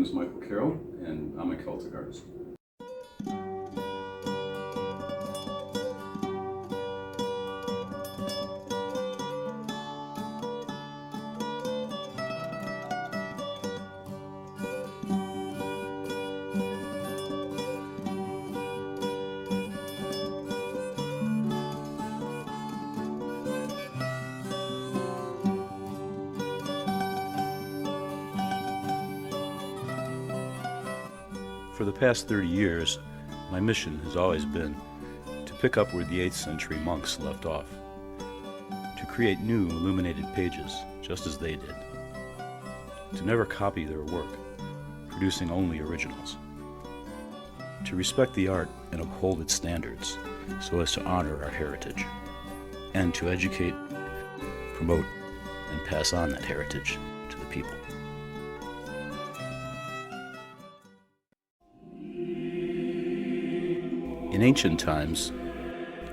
name is Michael Carroll, and I'm a Celtic artist. For the past 30 years, my mission has always been to pick up where the 8th century monks left off, to create new illuminated pages just as they did, to never copy their work, producing only originals, to respect the art and uphold its standards so as to honor our heritage, and to educate, promote, and pass on that heritage to the people. In ancient times,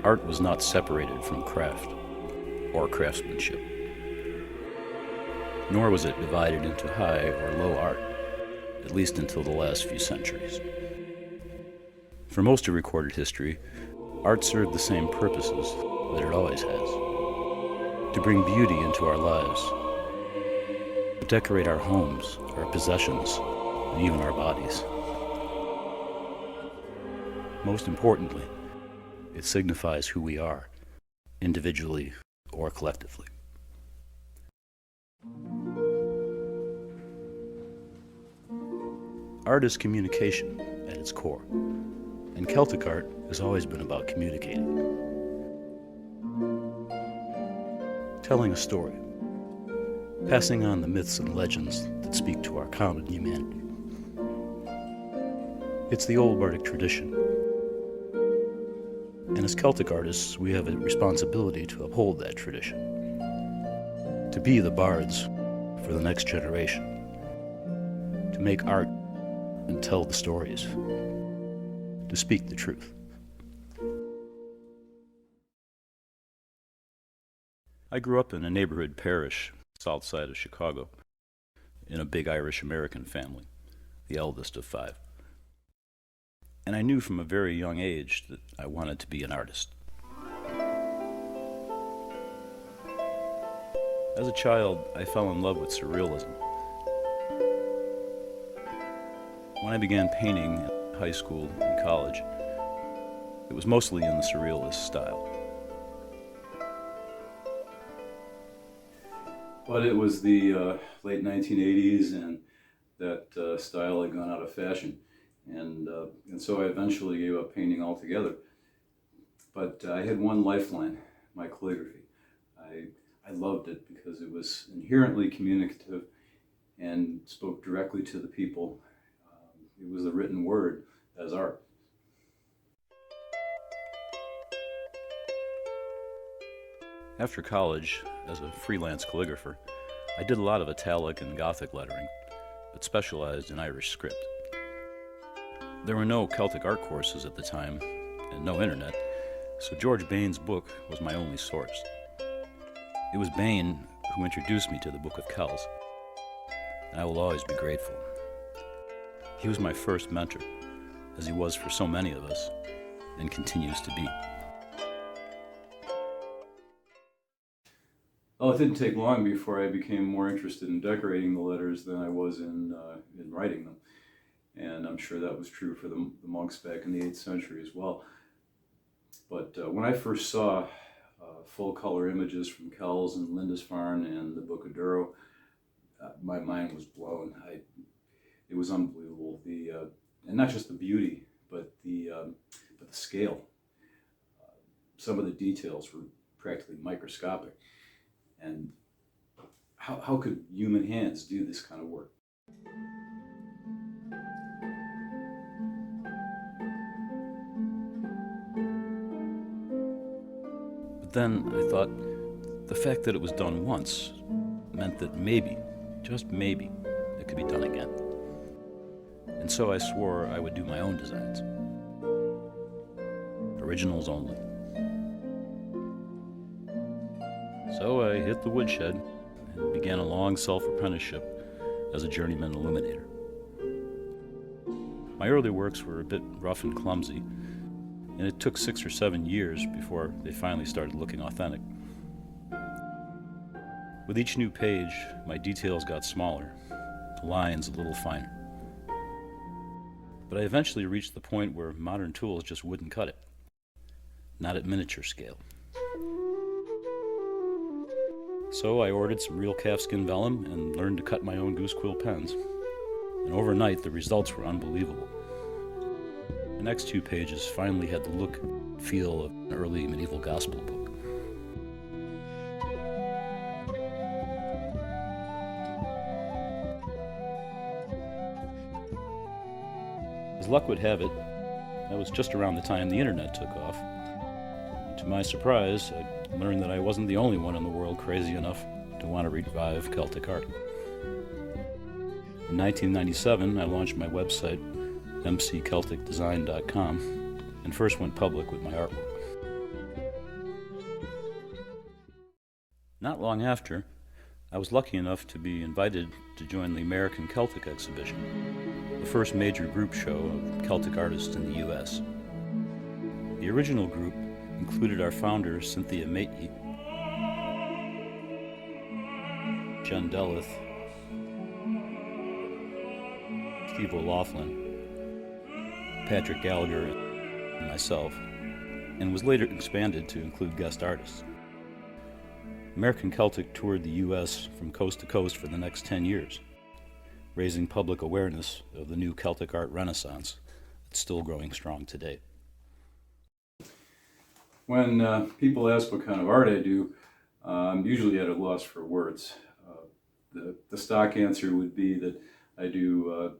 art was not separated from craft or craftsmanship, nor was it divided into high or low art, at least until the last few centuries. For most of recorded history, art served the same purposes that it always has: to bring beauty into our lives, to decorate our homes, our possessions, and even our bodies. Most importantly, it signifies who we are, individually or collectively. Art is communication at its core, and Celtic art has always been about communicating. Telling a story, passing on the myths and legends that speak to our common humanity. It's the old bardic tradition. And as Celtic artists, we have a responsibility to uphold that tradition, to be the bards for the next generation, to make art and tell the stories, to speak the truth. I grew up in a neighborhood parish, south side of Chicago, in a big Irish-American family, the eldest of 5. And I knew from a very young age that I wanted to be an artist. As a child, I fell in love with surrealism. When I began painting in high school and college, it was mostly in the surrealist style. But it was the late 1980s, and that style had gone out of fashion. And so I eventually gave up painting altogether. But I had one lifeline: my calligraphy. I loved it because it was inherently communicative and spoke directly to the people. It was the written word as art. After college, as a freelance calligrapher, I did a lot of Italic and Gothic lettering, but specialized in Irish script. There were no Celtic art courses at the time, and no internet, so George Bain's book was my only source. It was Bain who introduced me to the Book of Kells, and I will always be grateful. He was my first mentor, as he was for so many of us, and continues to be. Well, it didn't take long before I became more interested in decorating the letters than I was in writing them. And I'm sure that was true for the monks back in the 8th century as well. But when I first saw full-color images from Kells and Lindisfarne and the Book of Durrow, my mind was blown. It was unbelievable. And not just the beauty, but the scale. Some of the details were practically microscopic. And how could human hands do this kind of work? But then I thought, the fact that it was done once meant that maybe, just maybe, it could be done again. And so I swore I would do my own designs. Originals only. So I hit the woodshed and began a long self-apprenticeship as a journeyman illuminator. My early works were a bit rough and clumsy, and it took 6 or 7 years before they finally started looking authentic. With each new page, my details got smaller, the lines a little finer. But I eventually reached the point where modern tools just wouldn't cut it. Not at miniature scale. So I ordered some real calfskin vellum and learned to cut my own goose quill pens. And overnight, the results were unbelievable. The next 2 pages finally had the look and feel of an early medieval gospel book. As luck would have it, that was just around the time the internet took off. To my surprise, I learned that I wasn't the only one in the world crazy enough to want to revive Celtic art. In 1997, I launched my website, mccelticdesign.com, and first went public with my artwork. Not long after, I was lucky enough to be invited to join the American Celtic exhibition, the first major group show of Celtic artists in the U.S. The original group included our founder, Cynthia Matey, Jen Delith, Steve O'Loughlin, Patrick Gallagher, and myself, and was later expanded to include guest artists. American Celtic toured the U.S. from coast to coast for the next 10 years, raising public awareness of the new Celtic art renaissance that's still growing strong today. When people ask what kind of art I do, I'm usually at a loss for words. The stock answer would be that I do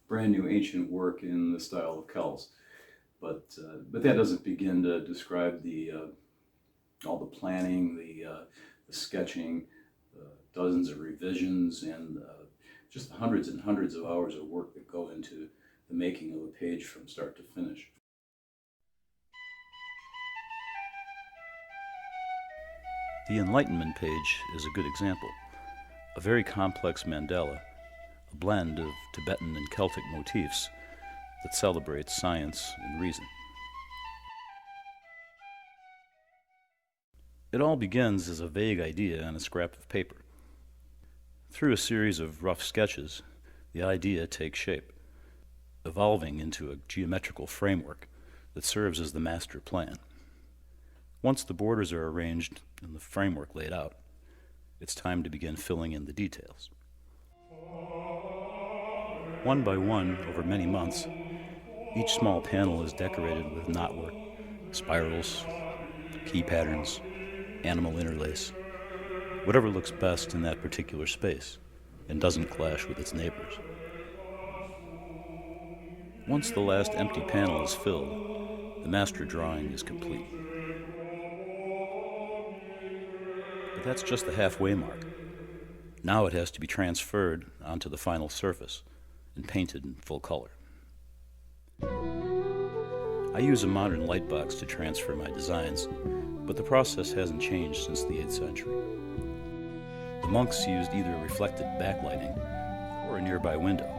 brand new ancient work in the style of Kells, but that doesn't begin to describe all the planning, the sketching, dozens of revisions, and just the hundreds and hundreds of hours of work that go into the making of a page from start to finish. The Enlightenment page is a good example. A very complex mandala, a blend of Tibetan and Celtic motifs that celebrates science and reason. It all begins as a vague idea on a scrap of paper. Through a series of rough sketches, the idea takes shape, evolving into a geometrical framework that serves as the master plan. Once the borders are arranged and the framework laid out, it's time to begin filling in the details. One by one, over many months, each small panel is decorated with knotwork, spirals, key patterns, animal interlace, whatever looks best in that particular space and doesn't clash with its neighbors. Once the last empty panel is filled, the master drawing is complete. But that's just the halfway mark. Now it has to be transferred onto the final surface and painted in full color. I use a modern light box to transfer my designs, but the process hasn't changed since the 8th century. The monks used either reflected backlighting or a nearby window,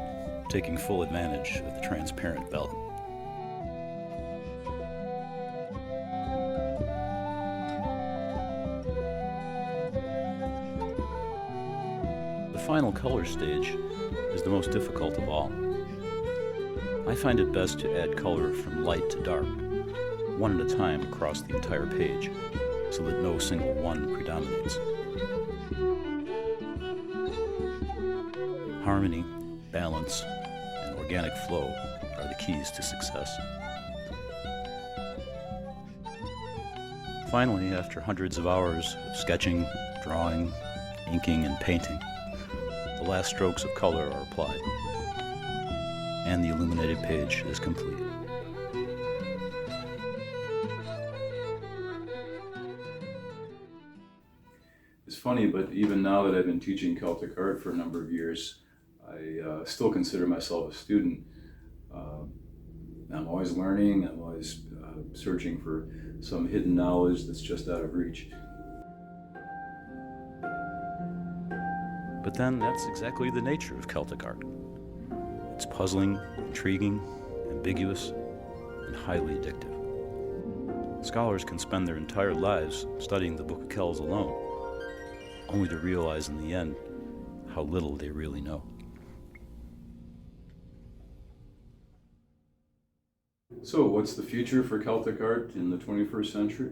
taking full advantage of the transparent vellum. The final color stage is the most difficult of all. I find it best to add color from light to dark, one at a time across the entire page, so that no single one predominates. Harmony, balance, and organic flow are the keys to success. Finally, after hundreds of hours of sketching, drawing, inking, and painting, the last strokes of color are applied, and the illuminated page is complete. It's funny, but even now that I've been teaching Celtic art for a number of years, I still consider myself a student. I'm always learning, I'm always searching for some hidden knowledge that's just out of reach. But then that's exactly the nature of Celtic art. It's puzzling, intriguing, ambiguous, and highly addictive. Scholars can spend their entire lives studying the Book of Kells alone, only to realize in the end how little they really know. So, what's the future for Celtic art in the 21st century?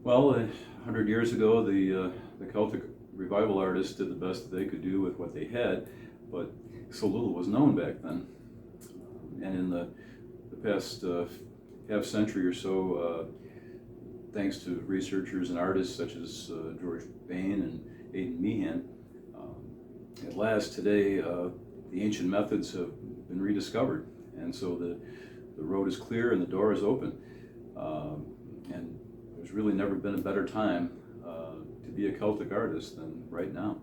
Well, 100 years ago, the Celtic revival artists did the best that they could do with what they had, but so little was known back then. And in the past half century or so, thanks to researchers and artists such as George Bain and Aidan Meehan, at last today the ancient methods have been rediscovered, and so the road is clear and the door is open. And there's really never been a better time to be a Celtic artist than right now.